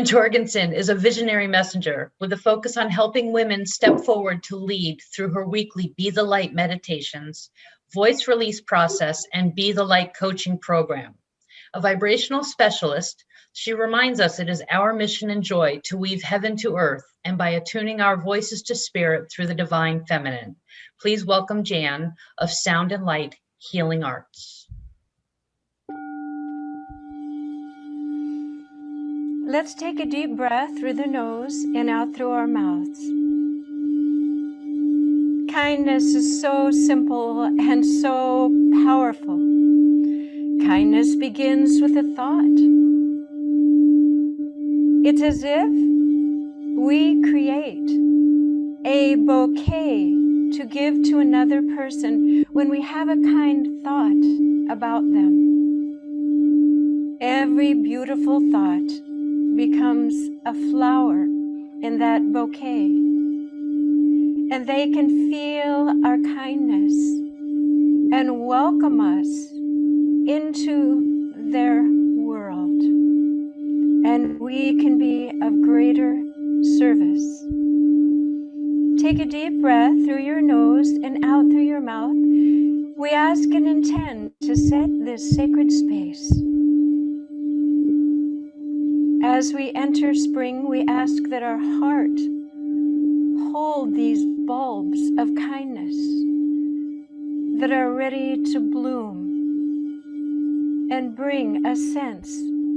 Jorgensen is a visionary messenger with a focus on helping women step forward to lead through her weekly Be the Light meditations, voice release process, and Be the Light coaching program. A vibrational specialist, she reminds us it is our mission and joy to weave heaven to earth, and by attuning our voices to spirit through the divine feminine. Please welcome Jan of Sound and Light Healing Arts. Let's take a deep breath through the nose and out through our mouths. Kindness is so simple and so powerful. Kindness begins with a thought. It's as if we create a bouquet to give to another person when we have a kind thought about them. Every beautiful thought becomes a flower in that bouquet, and they can feel our kindness and welcome us into their world, and we can be of greater service. Take a deep breath through your nose and out through your mouth. We ask and intend to set this sacred space. As we enter spring, we ask that our heart hold these bulbs of kindness that are ready to bloom and bring a sense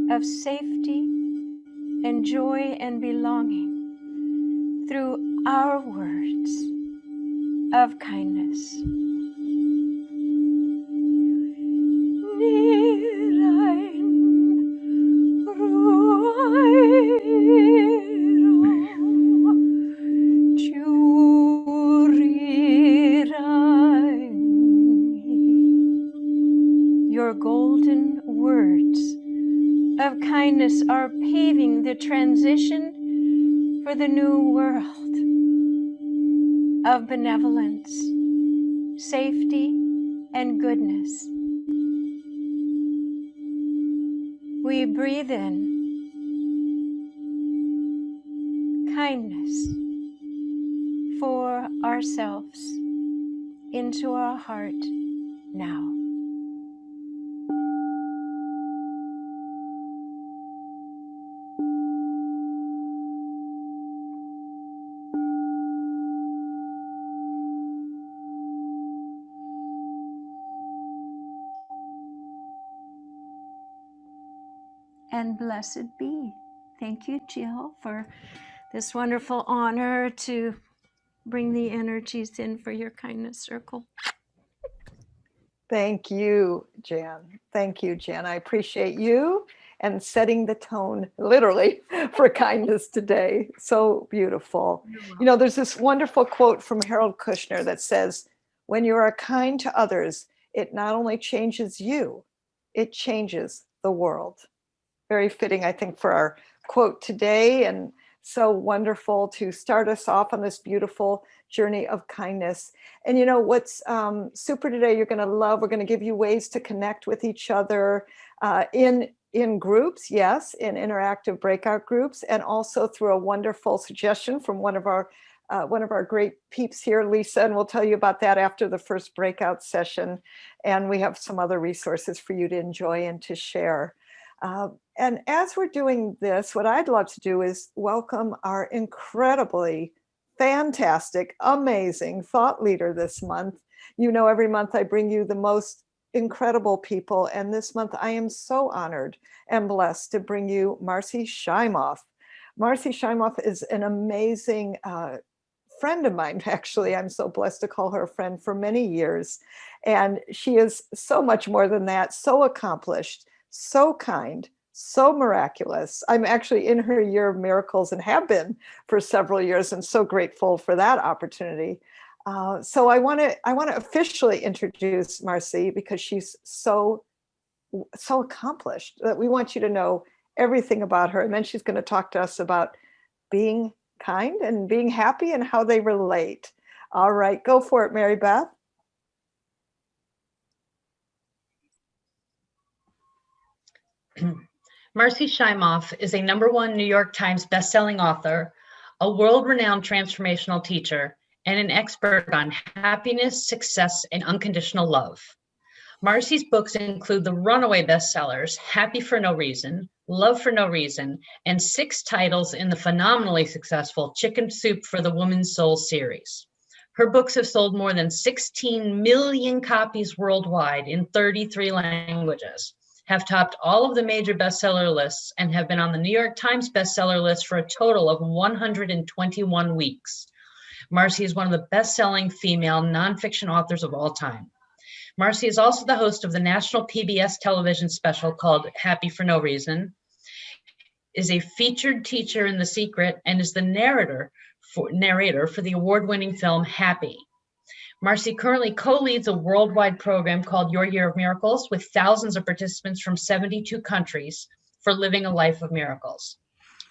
of safety and joy and belonging through our words of kindness. Your golden words of kindness are paving the transition for the new world of benevolence, safety, and goodness. We breathe in kindness for ourselves into our heart now. And blessed be. Thank you, Jill, for this wonderful honor to bring the energies in for your kindness circle. Thank you, Jan. Thank you, Jan. I appreciate you and setting the tone, literally, for kindness today. So beautiful. You know, there's this wonderful quote from Harold Kushner that says, when you are kind to others, it not only changes you, it changes the world. Very fitting, I think, for our quote today, and so wonderful to start us off on this beautiful journey of kindness. And you know what's super today, you're going to love, we're going to give you ways to connect with each other in groups, yes, in interactive breakout groups, and also through a wonderful suggestion from one of our great peeps here, Lisa, and we'll tell you about that after the first breakout session. And we have some other resources for you to enjoy and to share. And as we're doing this, what I'd love to do is welcome our incredibly fantastic, amazing thought leader this month. You know, every month I bring you the most incredible people. And this month I am so honored and blessed to bring you Marcy Shimoff. Marcy Shimoff is an amazing friend of mine, actually. I'm so blessed to call her a friend for many years. And she is so much more than that, so accomplished, so kind, so miraculous. I'm actually in her year of miracles and have been for several years, and so grateful for that opportunity. So I want to officially introduce Marcy because she's so accomplished that we want you to know everything about her. And then she's going to talk to us about being kind and being happy and how they relate. All right, go for it, Mary Beth. Marcy Shimoff is a #1 New York Times bestselling author, a world-renowned transformational teacher, and an expert on happiness, success, and unconditional love. Marcy's books include the runaway bestsellers, Happy for No Reason, Love for No Reason, and 6 titles in the phenomenally successful Chicken Soup for the Woman's Soul series. Her books have sold more than 16 million copies worldwide in 33 languages, have topped all of the major bestseller lists, and have been on the New York Times bestseller list for a total of 121 weeks. Marcy is one of the best-selling female nonfiction authors of all time. Marcy is also the host of the national PBS television special called Happy for No Reason, is a featured teacher in The Secret, and is the narrator for the award-winning film Happy. Marcy currently co-leads a worldwide program called Your Year of Miracles with thousands of participants from 72 countries for living a life of miracles.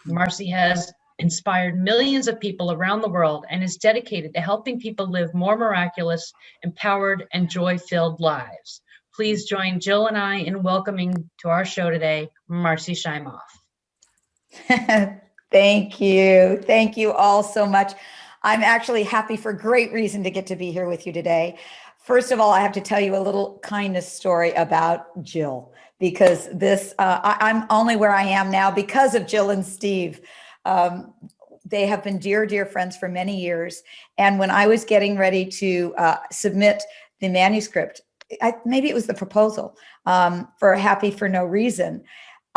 Marcy has inspired millions of people around the world and is dedicated to helping people live more miraculous, empowered, and joy-filled lives. Please join Jill and I in welcoming to our show today, Marcy Shimoff. Thank you. Thank you all so much. I'm actually happy for great reason to get to be here with you today. First of all, I have to tell you a little kindness story about Jill, because I'm only where I am now because of Jill and Steve. They have been dear, dear friends for many years. And when I was getting ready to submit the manuscript, maybe it was the proposal for Happy for No Reason,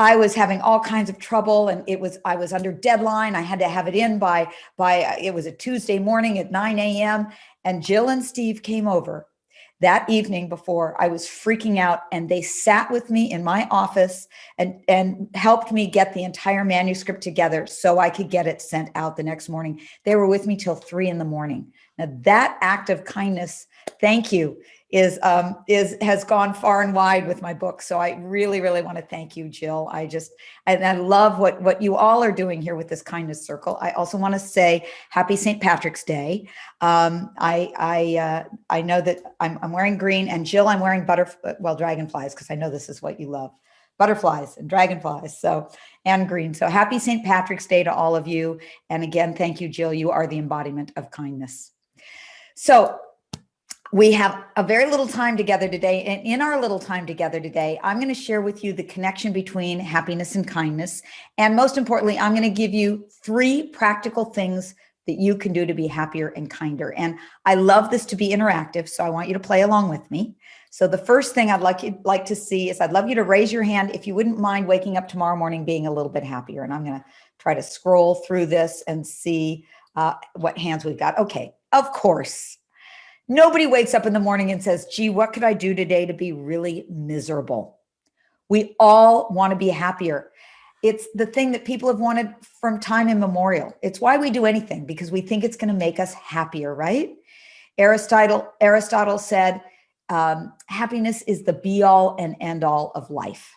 I was having all kinds of trouble, and I was under deadline. I had to have it in by it was a Tuesday morning at 9 a.m. And Jill and Steve came over that evening before I was freaking out, and they sat with me in my office and helped me get the entire manuscript together so I could get it sent out the next morning. They were with me till 3 in.the.morning. Now that act of kindness, thank you, has gone far and wide with my book. So I really, really want to thank you, Jill. I love what you all are doing here with this kindness circle. I also want to say happy St. Patrick's Day. I know that I'm wearing green, and Jill, I'm wearing dragonflies, because I know this is what you love. Butterflies and dragonflies, and green. So happy St. Patrick's Day to all of you. And again, thank you, Jill. You are the embodiment of kindness. So we have a very little time together today. And in our little time together today, I'm going to share with you the connection between happiness and kindness. And most importantly, I'm going to give you 3 practical things that you can do to be happier and kinder. And I love this to be interactive, so I want you to play along with me. So the first thing I'd like to see is I'd love you to raise your hand if you wouldn't mind waking up tomorrow morning being a little bit happier. And I'm going to try to scroll through this and see what hands we've got. Okay, of course. Nobody wakes up in the morning and says, gee, what could I do today to be really miserable? We all want to be happier. It's the thing that people have wanted from time immemorial. It's why we do anything, because we think it's going to make us happier, right? Aristotle said, happiness is the be all and end all of life.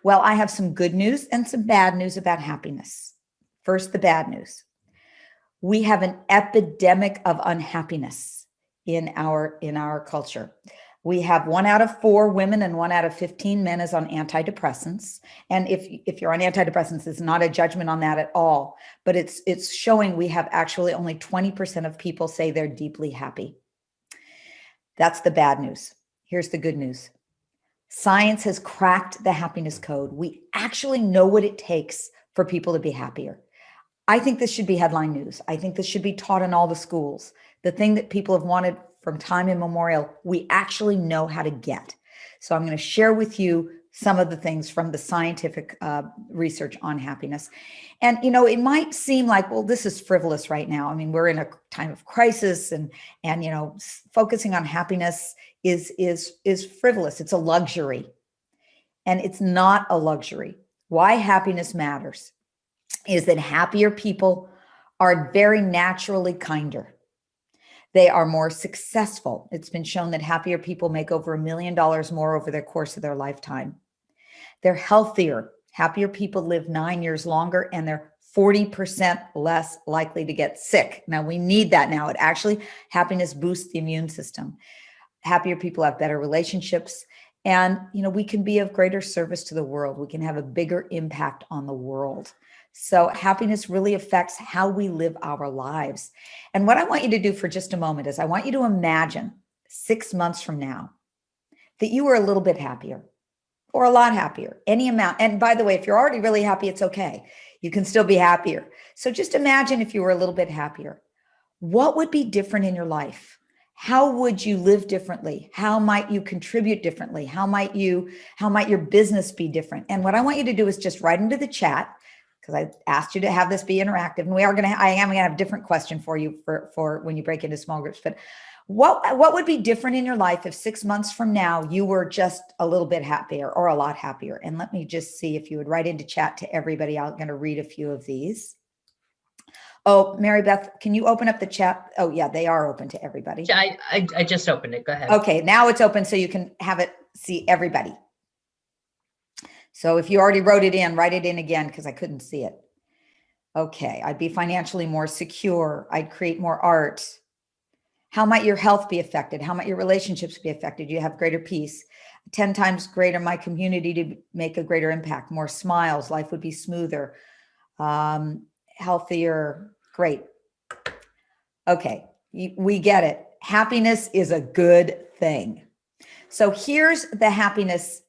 Well, I have some good news and some bad news about happiness. First, the bad news. We have an epidemic of unhappiness in our culture. We have 1 out of 4 women and 1 out of 15 men is on antidepressants. And if you're on antidepressants, it's not a judgment on that at all, but it's showing we have actually only 20% of people say they're deeply happy. That's the bad news. Here's the good news. Science has cracked the happiness code. We actually know what it takes for people to be happier. I think this should be headline news. I think this should be taught in all the schools. The thing that people have wanted from time immemorial, we actually know how to get. So I'm going to share with you some of the things from the scientific research on happiness. And, it might seem like, well, this is frivolous right now. I mean, we're in a time of crisis and focusing on happiness is frivolous. It's a luxury. And it's not a luxury. Why happiness matters is that happier people are very naturally kinder. They are more successful. It's been shown that happier people make over $1 million more over the course of their lifetime. They're healthier. Happier people live 9 years longer, and they're 40% less likely to get sick. Now, we need that now. Happiness boosts the immune system. Happier people have better relationships, And, we can be of greater service to the world. We can have a bigger impact on the world. So happiness really affects how we live our lives. And what I want you to do for just a moment is I want you to imagine 6 months from now that you were a little bit happier or a lot happier, any amount. And by the way, if you're already really happy, it's okay. You can still be happier. So just imagine if you were a little bit happier. What would be different in your life? How would you live differently? How might you contribute differently? How might your business be different? And what I want you to do is just write into the chat, because I asked you to have this be interactive. And I am going to have a different question for you for when you break into small groups. But what would be different in your life if 6 months from now you were just a little bit happier or a lot happier? And let me just see if you would write into chat to everybody. I'm going to read a few of these. Oh, Mary Beth, can you open up the chat? Oh, yeah, they are open to everybody. I just opened it. Go ahead. Okay, now it's open so you can have it see everybody. So if you already wrote it in, write it in again because I couldn't see it. Okay, I'd be financially more secure. I'd create more art. How might your health be affected? How might your relationships be affected? You have greater peace. 10 times greater my community to make a greater impact. More smiles. Life would be smoother. Healthier. Great. Okay, we get it. Happiness is a good thing. So here's the happiness,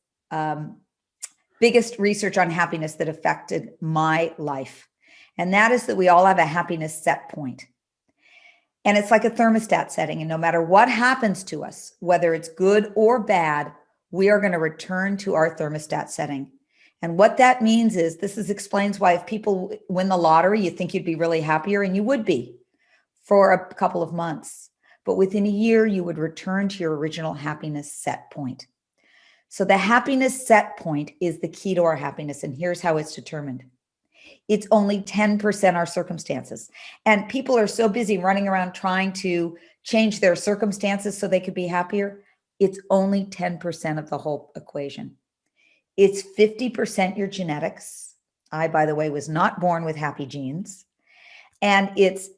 biggest research on happiness that affected my life. And that is that we all have a happiness set point. And it's like a thermostat setting. And no matter what happens to us, whether it's good or bad, we are going to return to our thermostat setting. And what that means is explains why if people win the lottery, you think you'd be really happier, and you would be for a couple of months. But within a year, you would return to your original happiness set point. So the happiness set point is the key to our happiness. And here's how it's determined. It's only 10% our circumstances. And people are so busy running around trying to change their circumstances so they could be happier. It's only 10% of the whole equation. It's 50% your genetics. I, by the way, was not born with happy genes. And it's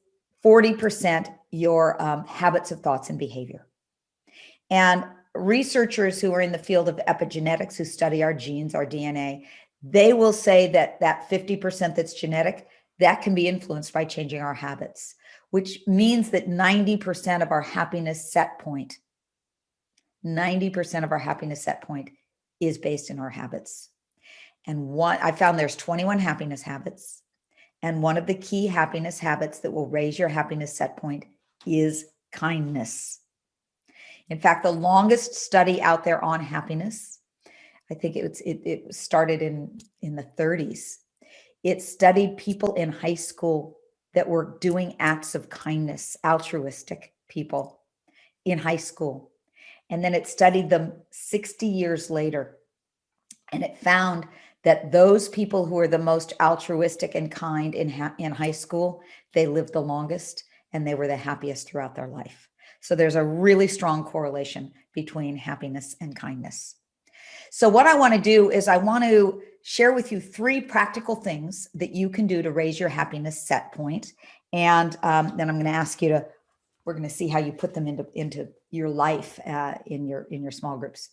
40% your habits of thoughts and behavior. And researchers who are in the field of epigenetics, who study our genes, our DNA, they will say that 50% that's genetic, that can be influenced by changing our habits, which means that 90% of our happiness set point, 90% of our happiness set point is based in our habits. And I found there's 21 happiness habits. And one of the key happiness habits that will raise your happiness set point is kindness. In fact, the longest study out there on happiness, I think it started in the 30s. It studied people in high school that were doing acts of kindness, altruistic people in high school. And then it studied them 60 years later. And it found that those people who were the most altruistic and kind in high school, they lived the longest and they were the happiest throughout their life. So there's a really strong correlation between happiness and kindness. So what I want to do is I want to share with you 3 practical things that you can do to raise your happiness set point. And then I'm going to ask you we're going to see how you put them into your life in your small groups.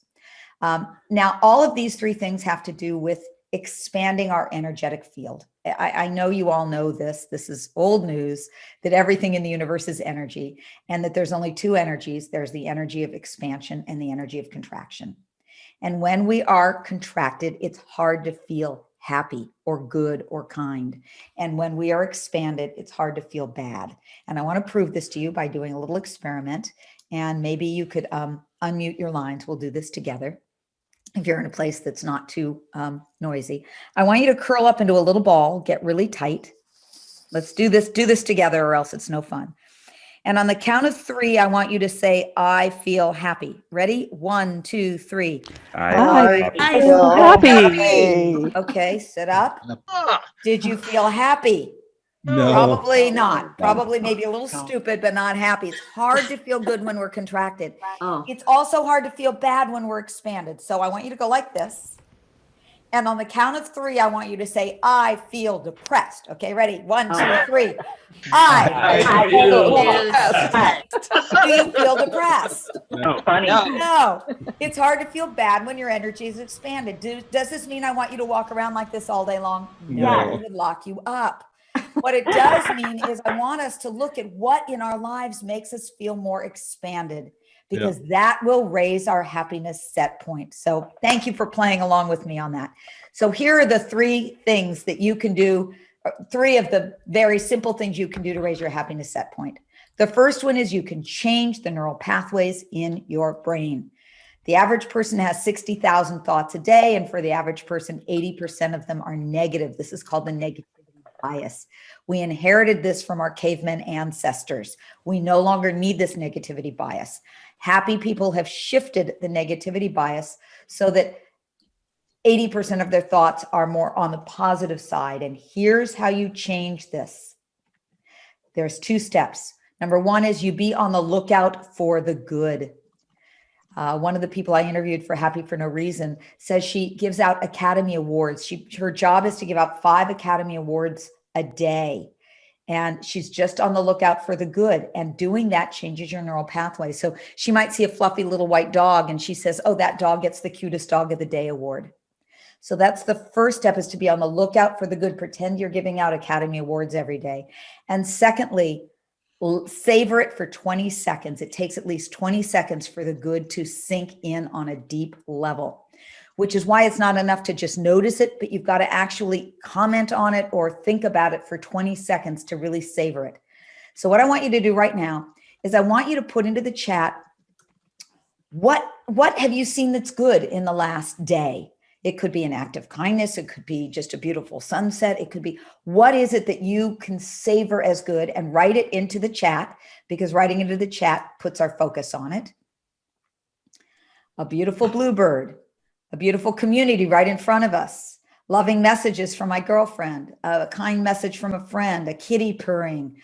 Now, all of these 3 things have to do with expanding our energetic field. I know you all know this. This is old news, that everything in the universe is energy, and that there's only 2 energies. There's the energy of expansion and the energy of contraction. And when we are contracted, it's hard to feel happy or good or kind. And when we are expanded, it's hard to feel bad. And I want to prove this to you by doing a little experiment. And maybe you could unmute your lines. We'll do this together. If you're in a place that's not too noisy, I want you to curl up into a little ball, get really tight. Let's do this together or else it's no fun. And on the count of 3, I want you to say, I feel happy. Ready? 1, 2, 3. I feel happy. Okay, sit up. Did you feel happy? No. Probably not. Probably maybe a little stupid, but not happy. It's hard to feel good when we're contracted. It's also hard to feel bad when we're expanded. So I want you to go like this. And on the count of 3, I want you to say, I feel depressed. Okay, ready? 1, 2, 3. I feel feel Do you feel depressed? no. Funny. No. It's hard to feel bad when your energy is expanded. Does this mean I want you to walk around like this all day long? No. It would lock you up. What it does mean is I want us to look at what in our lives makes us feel more expanded, because that will raise our happiness set point. So thank you for playing along with me on that. So here are the 3 things that you can do, 3 of the very simple things you can do to raise your happiness set point. The first one is you can change the neural pathways in your brain. The average person has 60,000 thoughts a day, and for the average person, 80% of them are negative. This is called the negativity bias. We inherited this from our caveman ancestors. We no longer need this negativity bias. Happy people have shifted the negativity bias so that 80% of their thoughts are more on the positive side. And here's how you change this. There's 2 steps. Number 1 is you be on the lookout for the good. One of the people I interviewed for Happy for No Reason says she gives out Academy Awards. Her job is to give out 5 Academy Awards a day. And she's just on the lookout for the good. And doing that changes your neural pathway. So she might see a fluffy little white dog and she says, oh, that dog gets the cutest dog of the day award. So that's the first step, is to be on the lookout for the good. Pretend you're giving out Academy Awards every day. And secondly, savor it for 20 seconds. It takes at least 20 seconds for the good to sink in on a deep level, which is why it's not enough to just notice it, but you've got to actually comment on it or think about it for 20 seconds to really savor it. So what I want you to do right now is I want you to put into the chat, what have you seen that's good in the last day? It could be an act of kindness. It could be just a beautiful sunset. It could be, what is it that you can savor as good, and write it into the chat, because writing into the chat puts our focus on it. A beautiful bluebird, a beautiful community right in front of us, loving messages from my girlfriend, a kind message from a friend, a kitty purring,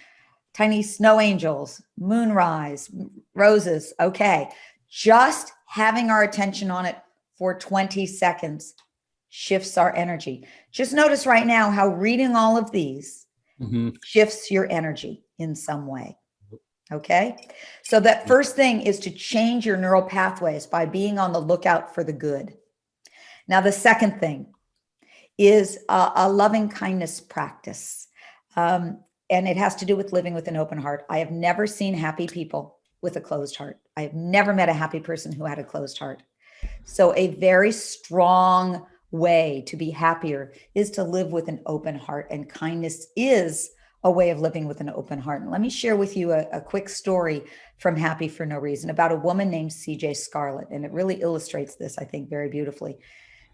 tiny snow angels, moonrise, roses. Okay. Just having our attention on it for 20 seconds shifts our energy. Just notice right now how reading all of these shifts your energy in some way. Okay. So that first thing is to change your neural pathways by being on the lookout for the good. Now, the second thing is a loving kindness practice. And it has to do with living with an open heart. I have never seen happy people with a closed heart. I have never met a happy person who had a closed heart. So a very strong way to be happier is to live with an open heart, and kindness is a way of living with an open heart. And let me share with you a quick story from Happy for No Reason about a woman named CJ Scarlett. And it really illustrates this, I think, very beautifully.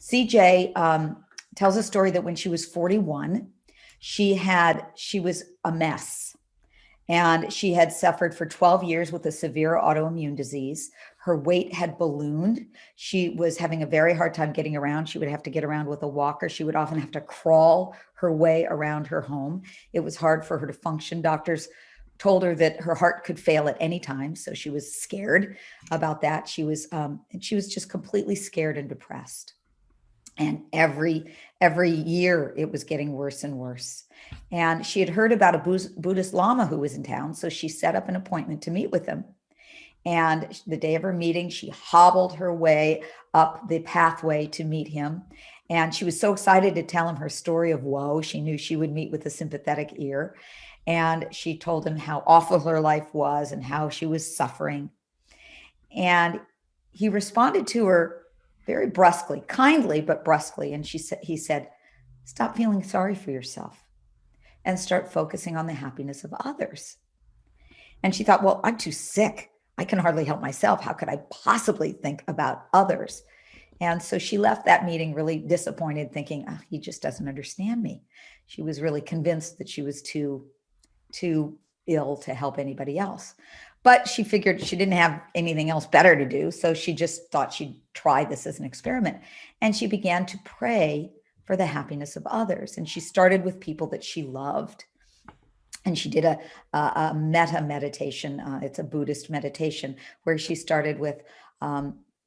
CJ tells a story that when she was 41, she was a mess. And she had suffered for 12 years with a severe autoimmune disease. Her weight had ballooned. She was having a very hard time getting around. She would have to get around with a walker. She would often have to crawl her way around her home. It was hard for her to function. Doctors told her that her heart could fail at any time. So she was scared about that. She was just completely scared and depressed. And every year it was getting worse and worse. And she had heard about a Buddhist Lama who was in town. So she set up an appointment to meet with him. And the day of her meeting, she hobbled her way up the pathway to meet him. And she was so excited to tell him her story of woe. She knew she would meet with a sympathetic ear. And she told him how awful her life was and how she was suffering. And he responded to her very brusquely, kindly, but brusquely. And he said, stop feeling sorry for yourself and start focusing on the happiness of others. And she thought, well, I'm too sick. I can hardly help myself. How could I possibly think about others? And so she left that meeting really disappointed, thinking, oh, he just doesn't understand me. She was really convinced that she was too ill to help anybody else. But she figured she didn't have anything else better to do. So she just thought she'd try this as an experiment. And she began to pray for the happiness of others. And she started with people that she loved. And she did a metta meditation. It's a Buddhist meditation where she started with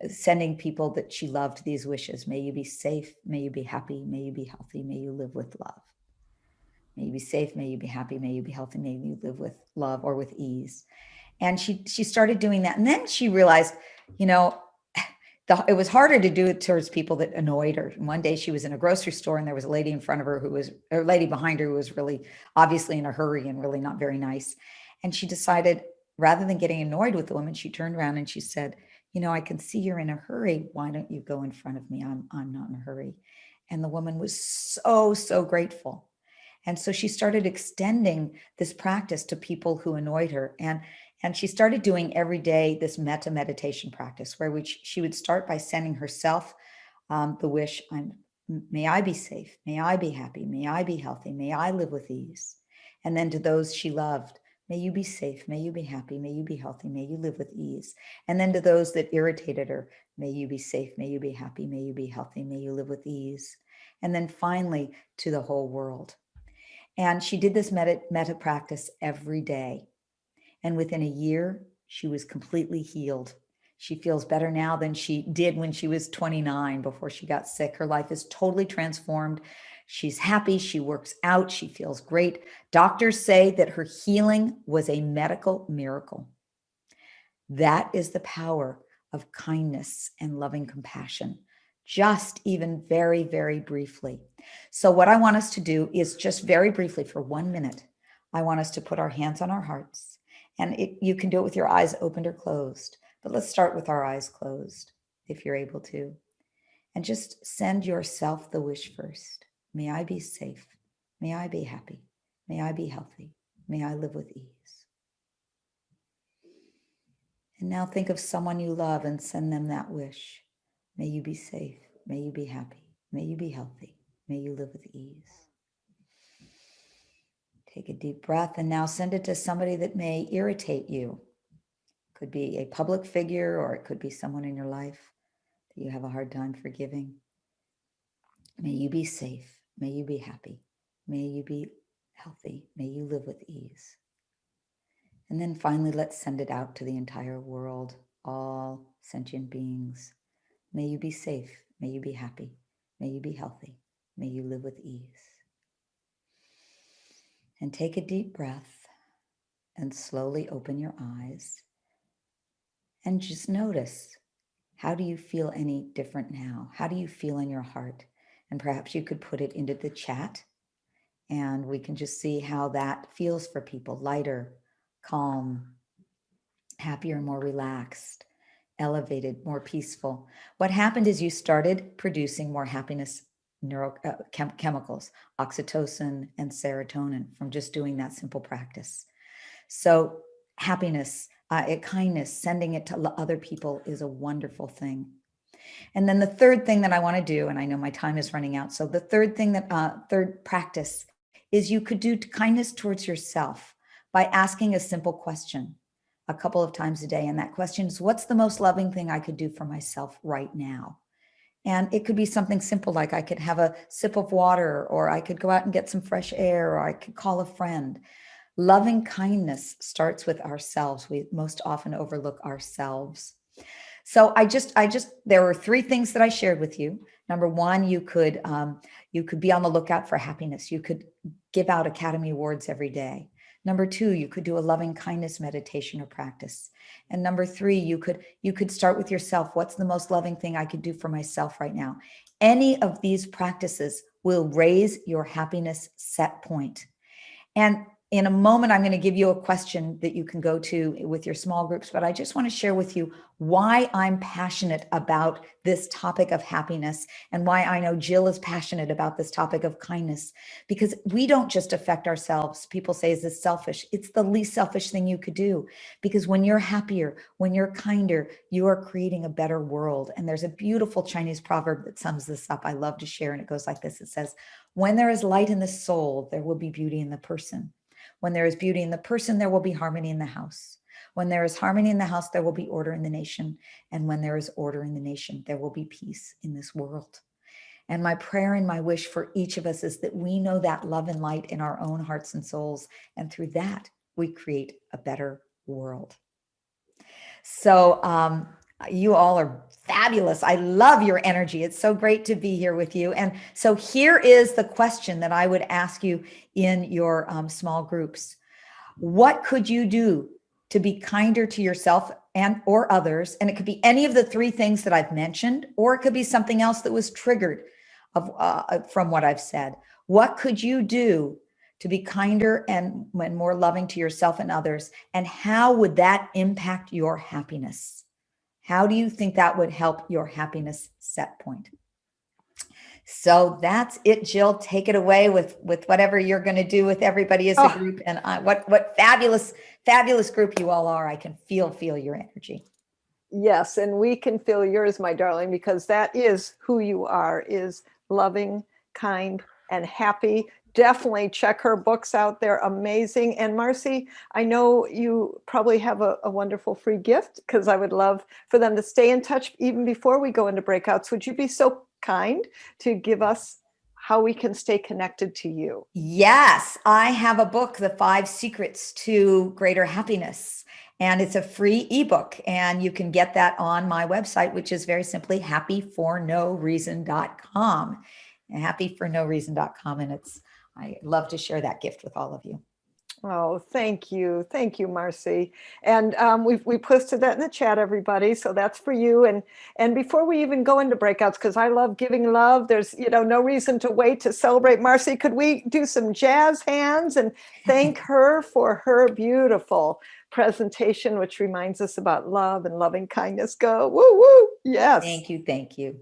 sending people that she loved these wishes. May you be safe. May you be happy. May you be healthy. May you live with love. May you be safe. May you be happy. May you be healthy. May you live with love or with ease. And she started doing that. And then she realized, you know, it was harder to do it towards people that annoyed her. And one day she was in a grocery store and there was a lady in front of her a lady behind her who was really obviously in a hurry and really not very nice. And she decided, rather than getting annoyed with the woman, she turned around and she said, you know, I can see you're in a hurry. Why don't you go in front of me? I'm not in a hurry. And the woman was so grateful. And so she started extending this practice to people who annoyed her. And she started doing every day this metta meditation practice where she would start by sending herself the wish, may I be safe, may I be happy, may I be healthy, may I live with ease. And then to those she loved, may you be safe, may you be happy, may you be healthy, may you live with ease. And then to those that irritated her, may you be safe, may you be happy, may you be healthy, may you live with ease. And then finally to the whole world. And she did this metta practice every day. And within a year, she was completely healed. She feels better now than she did when she was 29 before she got sick. Her life is totally transformed. She's happy. She works out. She feels great. Doctors say that her healing was a medical miracle. That is the power of kindness and loving compassion. Just even very, very briefly. So what I want us to do is just very briefly for 1 minute, I want us to put our hands on our hearts. And you can do it with your eyes opened or closed, but let's start with our eyes closed, if you're able to. And just send yourself the wish first. May I be safe. May I be happy. May I be healthy. May I live with ease. And now think of someone you love and send them that wish. May you be safe. May you be happy. May you be healthy. May you live with ease. Take a deep breath and now send it to somebody that may irritate you. Could be a public figure or it could be someone in your life that you have a hard time forgiving. May you be safe. May you be happy. May you be healthy. May you live with ease. And then finally, let's send it out to the entire world, all sentient beings. May you be safe. May you be happy. May you be healthy. May you live with ease. And take a deep breath and slowly open your eyes and just notice, how do you feel any different now? How do you feel in your heart? And perhaps you could put it into the chat and we can just see how that feels for people. Lighter, calm, happier, more relaxed, elevated, more peaceful. What happened is you started producing more happiness chemicals, oxytocin and serotonin from just doing that simple practice. So happiness, kindness, sending it to other people is a wonderful thing. And then the third thing that I want to do, and I know my time is running out. So the third thing third practice is you could do kindness towards yourself by asking a simple question a couple of times a day. And that question is, what's the most loving thing I could do for myself right now? And it could be something simple, like I could have a sip of water, or I could go out and get some fresh air, or I could call a friend. Loving kindness starts with ourselves. We most often overlook ourselves. So there were 3 things that I shared with you. Number 1, you could be on the lookout for happiness. You could give out Academy Awards every day. Number 2, you could do a loving kindness meditation or practice. And number 3, you could start with yourself. What's the most loving thing I could do for myself right now? Any of these practices will raise your happiness set point. And in a moment, I'm going to give you a question that you can go to with your small groups, but I just want to share with you why I'm passionate about this topic of happiness and why I know Jill is passionate about this topic of kindness, because we don't just affect ourselves. People say, is this selfish? It's the least selfish thing you could do, because when you're happier, when you're kinder, you are creating a better world. And there's a beautiful Chinese proverb that sums this up. I love to share, and it goes like this. It says, when there is light in the soul, there will be beauty in the person. When there is beauty in the person, there will be harmony in the house. When there is harmony in the house, there will be order in the nation. And when there is order in the nation, there will be peace in this world. And my prayer and my wish for each of us is that we know that love and light in our own hearts and souls. And through that, we create a better world. So You all are fabulous. I love your energy. It's so great to be here with you. And so here is the question that I would ask you in your small groups. What could you do to be kinder to yourself and or others? And it could be any of the three things that I've mentioned, or it could be something else that was triggered from what I've said. What could you do to be kinder and more loving to yourself and others? And how would that impact your happiness? How do you think that would help your happiness set point? So that's it, Jill. Take it away with whatever you're going to do with everybody as a group. And what fabulous group you all are. I can feel your energy. Yes, and we can feel yours, my darling, because that is who you are, is loving, kind, and happy. Definitely check her books out. They're amazing. And Marcy, I know you probably have a wonderful free gift, because I would love for them to stay in touch even before we go into breakouts. Would you be so kind to give us how we can stay connected to you? Yes, I have a book, The 5 Secrets to Greater Happiness, and it's a free ebook, and you can get that on my website, which is very simply happyfornoreason.com. Happyfornoreason.com, and I love to share that gift with all of you. Oh, thank you, Marcy. And we posted that in the chat, everybody. So that's for you. And before we even go into breakouts, because I love giving love, there's no reason to wait to celebrate Marcy. Could we do some jazz hands and thank her for her beautiful presentation, which reminds us about love and loving kindness? Go, woo woo! Yes. Thank you.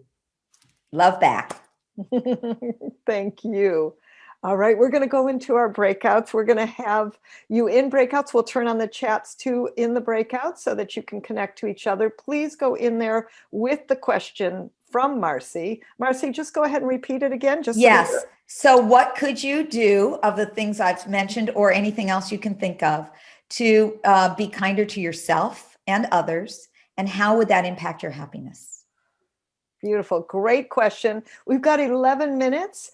Love back. Thank you. All right, we're going to go into our breakouts. We're going to have you in breakouts. We'll turn on the chats too in the breakouts so that you can connect to each other. Please go in there with the question from Marcy. Marcy, just go ahead and repeat it again. Yes. So what could you do of the things I've mentioned or anything else you can think of to be kinder to yourself and others? And how would that impact your happiness? Beautiful. Great question. We've got 11 minutes.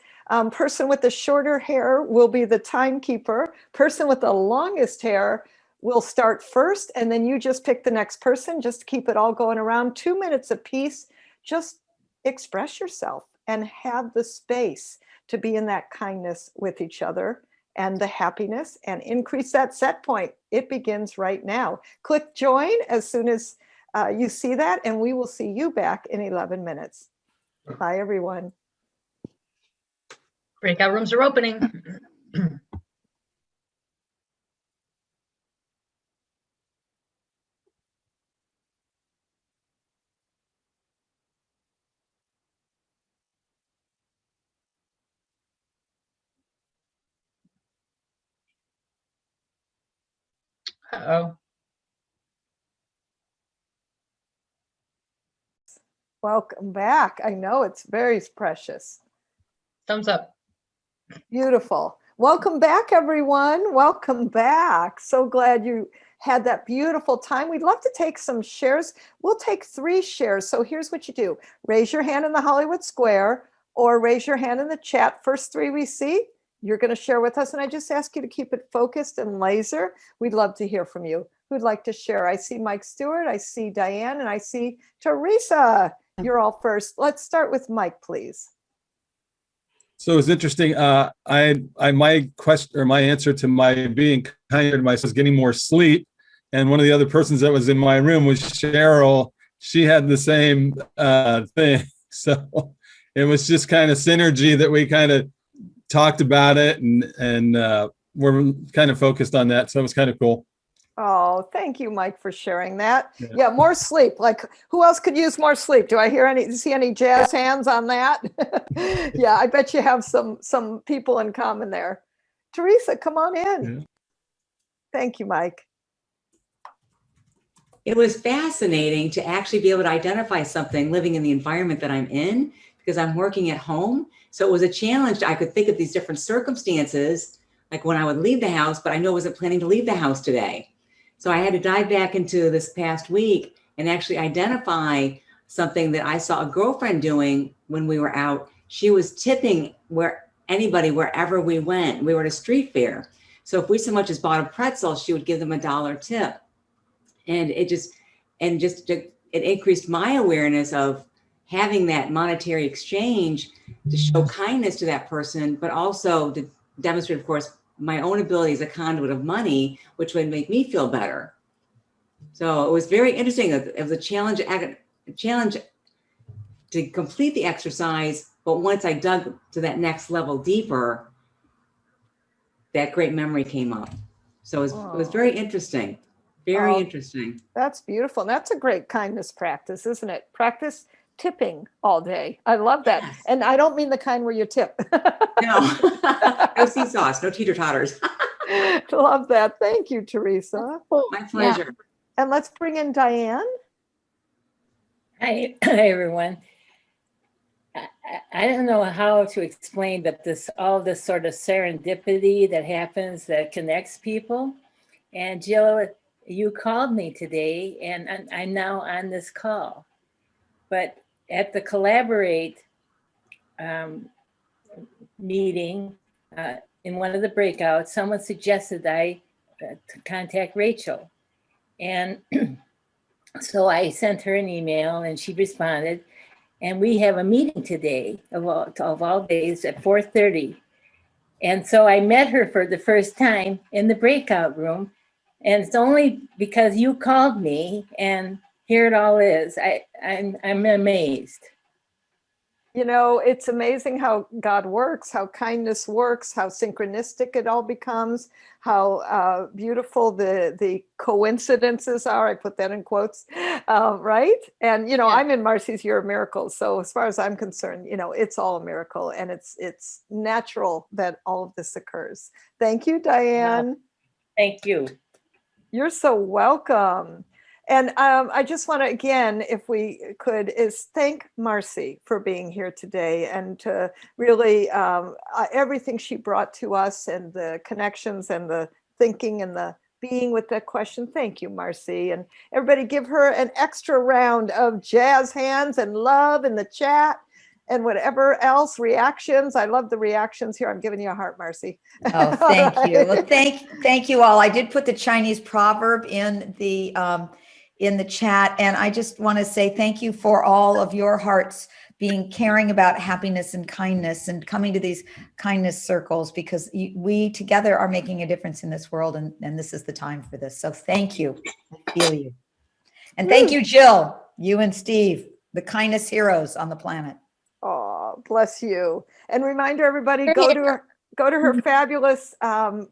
Person with the shorter hair will be the timekeeper. Person with the longest hair will start first, and then you just pick the next person. Just keep it all going around. 2 minutes apiece. Just express yourself and have the space to be in that kindness with each other and the happiness, and increase that set point. It begins right now. Click join as soon as you see that, and we will see you back in 11 minutes. Bye, everyone. Breakout rooms are opening. Uh-oh. Welcome back. I know it's very precious. Thumbs up. Beautiful. Welcome back, everyone. Welcome back. So glad you had that beautiful time. We'd love to take some shares. We'll take 3 shares. So here's what you do. Raise your hand in the Hollywood Square or raise your hand in the chat. First 3 we see, you're going to share with us. And I just ask you to keep it focused and laser. We'd love to hear from you. Who'd like to share? I see Mike Stewart. I see Diane, and I see Teresa. You're all first. Let's start with Mike, please. So it's interesting. My question or my answer to my being kinder to myself is getting more sleep. And one of the other persons that was in my room was Cheryl. She had the same thing. So it was just kind of synergy that we kind of talked about it, and we're kind of focused on that. So it was kind of cool. Oh, thank you, Mike, for sharing that. Yeah, more sleep. Like, who else could use more sleep? Do I see any jazz hands on that? Yeah, I bet you have some people in common there. Teresa, come on in. Yeah. Thank you, Mike. It was fascinating to actually be able to identify something living in the environment that I'm in, because I'm working at home. So it was a challenge. I could think of these different circumstances, like when I would leave the house, but I know I wasn't planning to leave the house today. So I had to dive back into this past week and actually identify something that I saw a girlfriend doing when we were out. She was tipping wherever we went. We were at a street fair. So if we so much as bought a pretzel, she would give them $1 tip. And just to it increased my awareness of having that monetary exchange to show kindness to that person, but also to demonstrate, of course, my own ability as a conduit of money, which would make me feel better. So it was very interesting. It was a challenge to complete the exercise, but once I dug to that next level deeper, that great memory came up. So it was very interesting. Very interesting. That's beautiful. And that's a great kindness practice, isn't it? Practice tipping all day. I love that. Yes. And I don't mean the kind where you tip. No, no seesaws, no teeter-totters. Love that. Thank you, Teresa. My pleasure. And let's bring in Diane. Hi, everyone. I don't know how to explain, but all this sort of serendipity that happens that connects people. And Jill, you called me today, and I'm now on this call. But at the Collaborate meeting, in one of the breakouts, someone suggested I to contact Rachel. And so I sent her an email and she responded. And we have a meeting today of all days at 4:30. And so I met her for the first time in the breakout room. And it's only because you called me, and here it all is. I'm amazed. You know, it's amazing how God works, how kindness works, how synchronistic it all becomes, how beautiful the coincidences are. I put that in quotes, right? And, you know, I'm in Marcy's Year of Miracles. So as far as I'm concerned, you know, it's all a miracle, and it's natural that all of this occurs. Thank you, Diane. Thank you. You're so welcome. And I just want to, again, if we could, is thank Marcy for being here today, and to really everything she brought to us, and the connections and the thinking and the being with that question. Thank you, Marcy. And everybody give her an extra round of jazz hands and love in the chat and whatever else, reactions. I love the reactions here. I'm giving you a heart, Marcy. Oh, thank you. Well, thank you all. I did put the Chinese proverb in the chat. And I just want to say thank you for all of your hearts being caring about happiness and kindness, and coming to these kindness circles, because we together are making a difference in this world. And this is the time for this. So thank you. I feel you. And thank you, Jill, you and Steve, the kindness heroes on the planet. Oh, bless you. And reminder everybody, go to her fabulous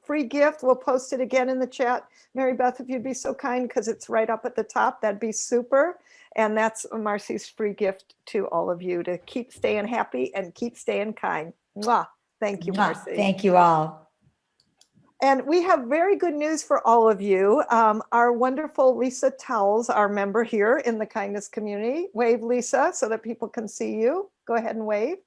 free gift. We'll post it again in the chat. Mary Beth, if you'd be so kind, because it's right up at the top, that'd be super. And that's Marcy's free gift to all of you, to keep staying happy and keep staying kind. Mwah. Thank you, Marcy. Thank you all. And we have very good news for all of you. Our wonderful Lisa Towles, our member here in the kindness community. Wave, Lisa, so that people can see you. Go ahead and wave.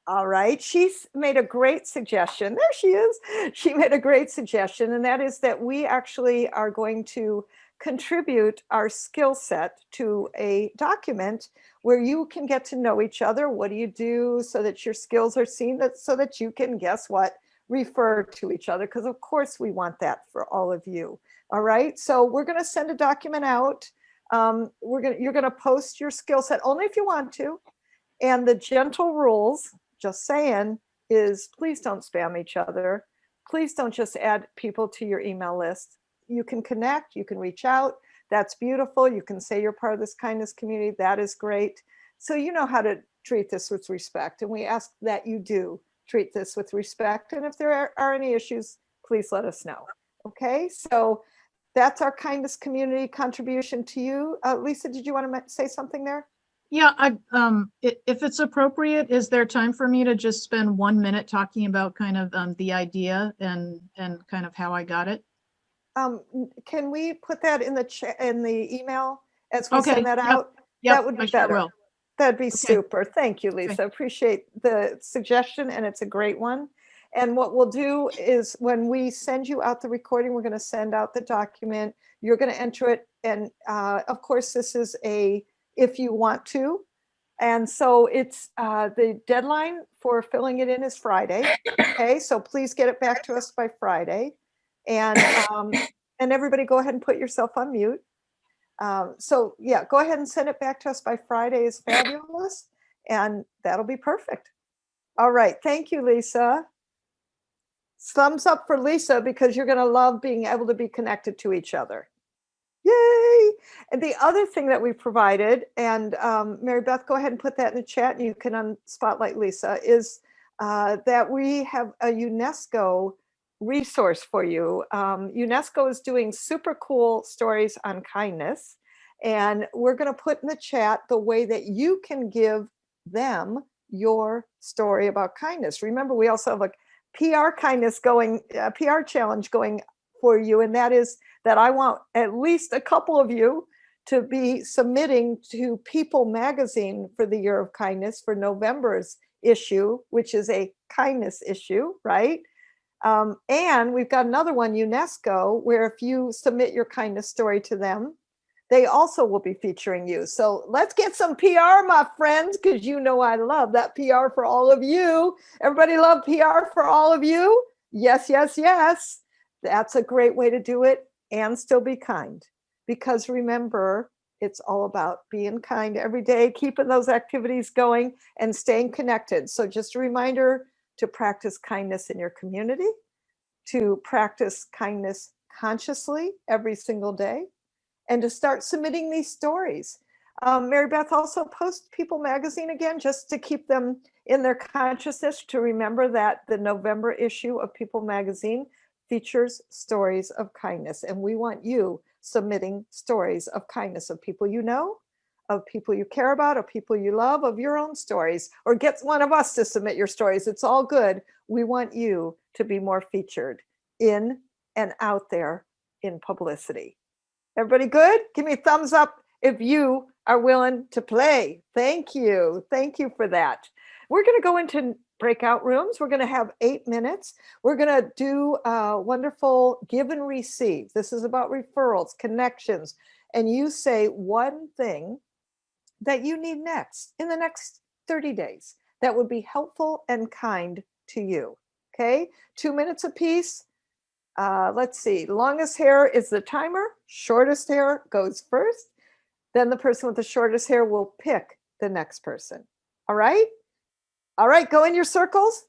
All right, she's made a great suggestion. There she is. She made a great suggestion, and that is that we actually are going to contribute our skill set to a document where you can get to know each other. What do you do so that your skills are seen, so that you can, guess what, refer to each other, because of course we want that for all of you. All right, so we're going to send a document out. You're going to post your skill set only if you want to, and the gentle rules, just saying, is please don't spam each other. Please don't just add people to your email list. You can connect, you can reach out. That's beautiful. You can say you're part of this kindness community. That is great. So you know how to treat this with respect, and we ask that you do treat this with respect. And if there are any issues, please let us know. Okay, so that's our kindness community contribution to you. Lisa, did you want to say something there? Yeah, if it's appropriate, is there time for me to just spend 1 minute talking about kind of the idea and kind of how I got it? Can we put that in the chat, in the email, as we Okay, send that out? Yep, That would be I sure better. will. That'd be Okay. super. Thank you, Lisa. Appreciate the suggestion, and it's a great one. And what we'll do is, when we send you out the recording, we're going to send out the document. You're going to enter it. And of course, this is a if you want to. And so it's the deadline for filling it in is Friday. Okay, so please get it back to us by Friday. And everybody go ahead and put yourself on mute. So yeah, go ahead and send it back to us by Friday is fabulous. And that'll be perfect. All right. Thank you, Lisa. Thumbs up for Lisa, because you're going to love being able to be connected to each other. Yay! And the other thing that we provided, and Mary Beth, go ahead and put that in the chat, and you can spotlight Lisa, is that we have a UNESCO resource for you. UNESCO is doing super cool stories on kindness, and we're going to put in the chat the way that you can give them your story about kindness. Remember, we also have a PR kindness going, PR challenge going for you, and that is that I want at least a couple of you to be submitting to People magazine for the Year of Kindness for November's issue, which is a kindness issue, right? And we've got another one, UNESCO, where if you submit your kindness story to them, they also will be featuring you. So let's get some PR, my friends, because you know I love that PR for all of you. Everybody love PR for all of you? Yes, yes, yes. That's a great way to do it and still be kind. Because remember, it's all about being kind every day, keeping those activities going and staying connected. So just a reminder to practice kindness in your community, to practice kindness consciously every single day, and to start submitting these stories. Mary Beth, also post People magazine again, just to keep them in their consciousness, to remember that the November issue of People magazine features stories of kindness. And we want you submitting stories of kindness of people you know, of people you care about, of people you love, of your own stories, or get one of us to submit your stories. It's all good. We want you to be more featured in and out there in publicity. Everybody good? Give me a thumbs up if you are willing to play. Thank you. Thank you for that. We're going to go into breakout rooms. We're going to have 8 minutes. We're going to do wonderful give and receive. This is about referrals, connections. And you say one thing that you need next in the next 30 days that would be helpful and kind to you. Okay? 2 minutes apiece. Let's see, longest hair is the timer, shortest hair goes first. Then the person with the shortest hair will pick the next person. All right? All right, go in your circles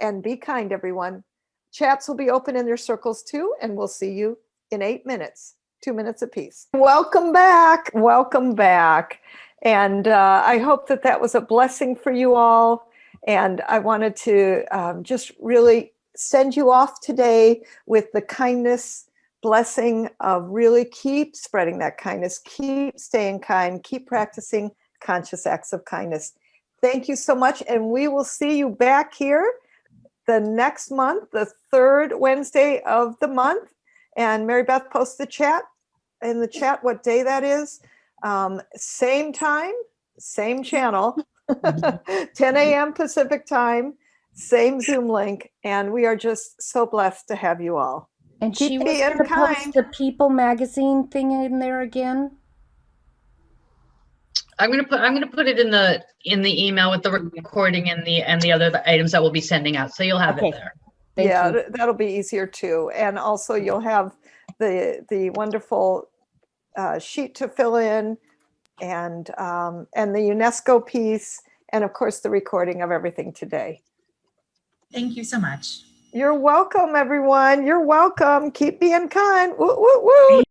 and be kind, everyone. Chats will be open in your circles too, and we'll see you in 8 minutes, 2 minutes apiece. Welcome back. Welcome back. And I hope that that was a blessing for you all. And I wanted to just really send you off today with the kindness blessing of really keep spreading that kindness, keep staying kind, keep practicing conscious acts of kindness. Thank you so much. And we will see you back here the next month, the third Wednesday of the month. And Mary Beth posts the chat in the chat what day that is. Same time, same channel, 10 a.m. Pacific time. Same Zoom link, and we are just so blessed to have you all. And Keep she was being going to kind. post the People magazine thing in there again. I'm gonna put it in the email with the recording and the other items that we'll be sending out, so you'll have it there. Thank Yeah, you. that'll be easier too, and also you'll have the wonderful sheet to fill in, and the UNESCO piece, and of course the recording of everything today. Thank you so much. You're welcome, everyone. You're welcome. Keep being kind. Woo, woo, woo.